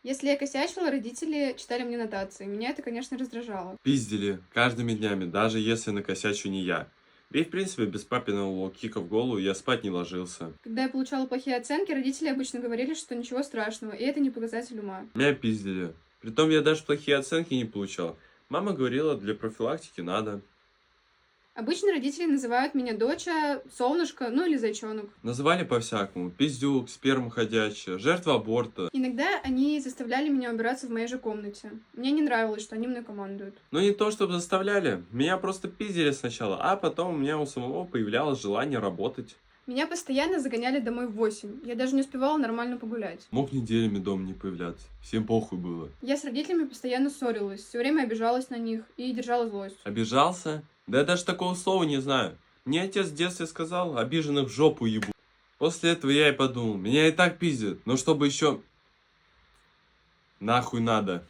Если я косячила, родители читали мне нотации. Меня это, конечно, раздражало. Пиздили каждыми днями, даже если накосячу не я. Да и в принципе без папиного кика в голову я спать не ложился. Когда я получала плохие оценки, родители обычно говорили, что ничего страшного, и это не показатель ума. Меня пиздили. Притом я даже плохие оценки не получал. Мама говорила, для профилактики надо. Обычно родители называют меня доча, солнышко, ну или зайчонок. Называли по-всякому. Пиздюк, сперма ходячая, жертва аборта. Иногда они заставляли меня убираться в моей же комнате. Мне не нравилось, что они мной командуют. Но не то, чтобы заставляли. Меня просто пиздили сначала, а потом у меня у самого появлялось желание работать. Меня постоянно загоняли домой в 8. Я даже не успевала нормально погулять. Мог неделями дома не появляться. Всем похуй было. Я с родителями постоянно ссорилась, все время обижалась на них и держала злость. Обижался? Да я даже такого слова не знаю. Мне отец в детстве сказал, обиженных в жопу ебу. После этого я и подумал, меня и так пиздят, но чтобы еще нахуй надо.